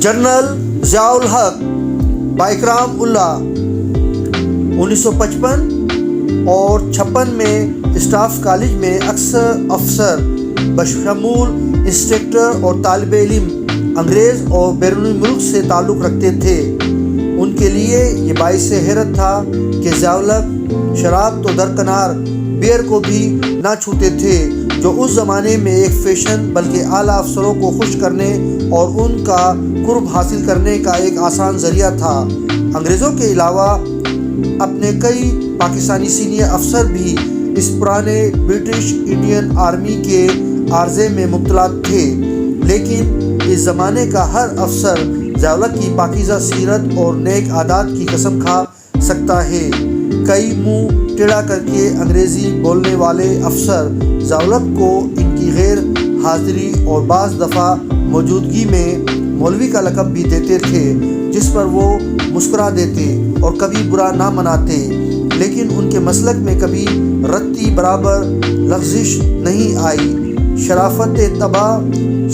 General Zia الحق باکرام اللہ 1955 اور 56 میں staff college میں اکثر افسر بشمول انسٹرکٹر اور طالب علم انگریز اور بیرونی ملک سے تعلق رکھتے تھے۔ ان کے لیے یہ باعث حیرت تھا کہ ضیاء الحق شراب تو درکنار بیئر کو بھی نہ چھوتے تھے، جو اس زمانے میں ایک فیشن بلکہ اعلیٰ افسروں کو خوش کرنے اور ان کا قرب حاصل کرنے کا ایک آسان ذریعہ تھا۔ انگریزوں کے علاوہ اپنے کئی پاکستانی سینئر افسر بھی اس پرانے برٹش انڈین آرمی کے عارضے میں مبتلا تھے، لیکن اس زمانے کا ہر افسر ضیاء الحق کی پاکیزہ سیرت اور نیک عادات کی قسم کھا سکتا ہے۔ کئی منہ ٹیڑھا کر کے انگریزی بولنے والے افسر ضیاء الحق کو ان کی غیر حاضری اور بعض دفعہ موجودگی میں مولوی کا لقب بھی دیتے تھے، جس پر وہ مسکرا دیتے اور کبھی برا نہ مناتے، لیکن ان کے مسلک میں کبھی رتی برابر لغزش نہیں آئی۔ شرافت طبع،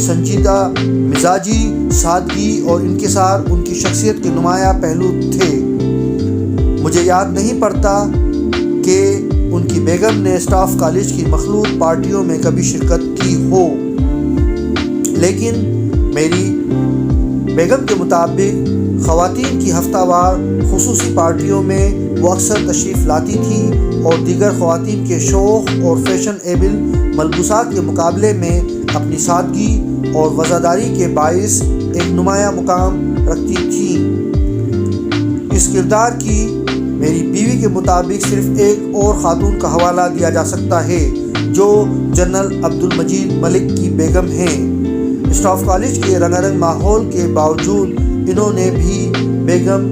سنجیدہ مزاجی، سادگی اور انکسار ان کی شخصیت کے نمایاں پہلو تھے۔ مجھے یاد نہیں پڑتا کہ ان کی بیگم نے اسٹاف کالج کی مخلوط پارٹیوں میں کبھی شرکت کی ہو، لیکن میری بیگم کے مطابق خواتین کی ہفتہ وار خصوصی پارٹیوں میں وہ اکثر تشریف لاتی تھیں اور دیگر خواتین کے شوق اور فیشن ایبل ملبوسات کے مقابلے میں اپنی سادگی اور وفاداری کے باعث ایک نمایاں مقام رکھتی تھیں۔ اس کردار کی میری بیوی کے مطابق صرف ایک اور خاتون کا حوالہ دیا جا سکتا ہے، جو جنرل عبدالمجید ملک کی بیگم ہیں۔ اسٹاف کالج کے رنگارنگ ماحول کے باوجود انہوں نے بھی بیگم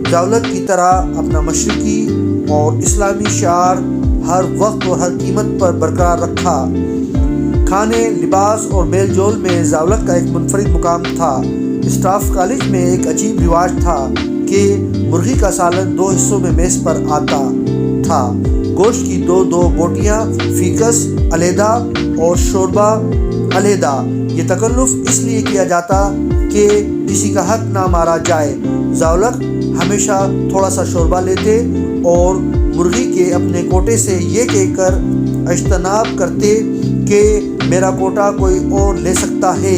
ضیاء الحق کی طرح اپنا مشرقی اور اسلامی شعار ہر وقت اور ہر قیمت پر برقرار رکھا۔ کھانے، لباس اور میل جول میں ضیاء الحق کا ایک منفرد مقام تھا۔ اسٹاف کالج میں ایک عجیب رواج تھا کہ مرغی کا سالن 2 حصوں میں میز پر آتا تھا، گوشت کی 2 بوٹیاں فیکس علیحدہ اور شوربہ علیحدہ۔ یہ تکلف اس لیے کیا جاتا کہ کسی کا حق نہ مارا جائے۔ ضیاء الحق ہمیشہ تھوڑا سا شوربہ لیتے اور مرغی کے اپنے کوٹے سے یہ کہہ کر اجتناب کرتے کہ میرا کوٹا کوئی اور لے سکتا ہے۔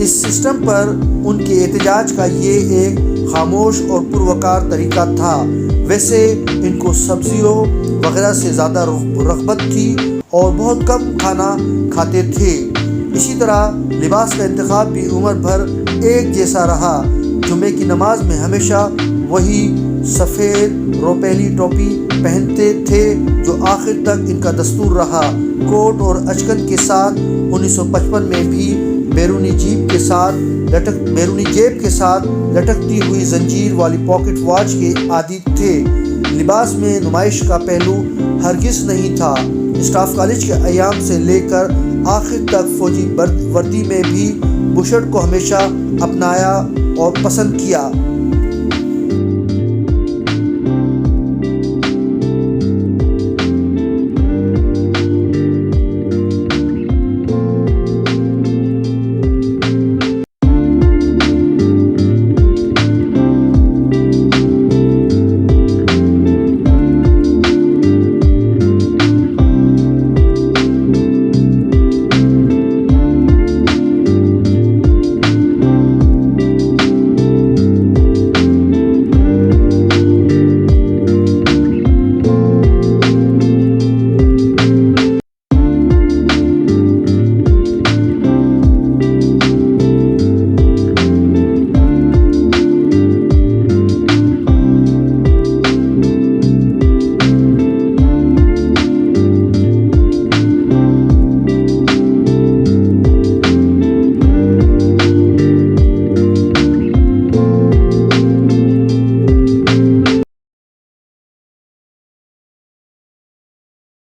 اس سسٹم پر ان کے احتجاج کا یہ ایک خاموش اور پروقار طریقہ تھا۔ ویسے ان کو سبزیوں وغیرہ سے زیادہ رغبت تھی اور بہت کم کھانا کھاتے تھے۔ اسی طرح لباس کا انتخاب بھی عمر بھر ایک جیسا رہا۔ جمعے کی نماز میں ہمیشہ وہی سفید روپیلی ٹوپی پہنتے تھے جو آخر تک ان کا دستور رہا۔ کوٹ اور اچکن کے ساتھ 1955 میں بھی بیرونی جیب کے ساتھ لٹکتی ہوئی زنجیر والی پاکٹ واچ کے عادی تھے۔ لباس میں نمائش کا پہلو ہرگز نہیں تھا۔ اسٹاف کالج کے ایام سے لے کر آخر تک فوجی وردی میں بھی بشرٹ کو ہمیشہ اپنایا اور پسند کیا۔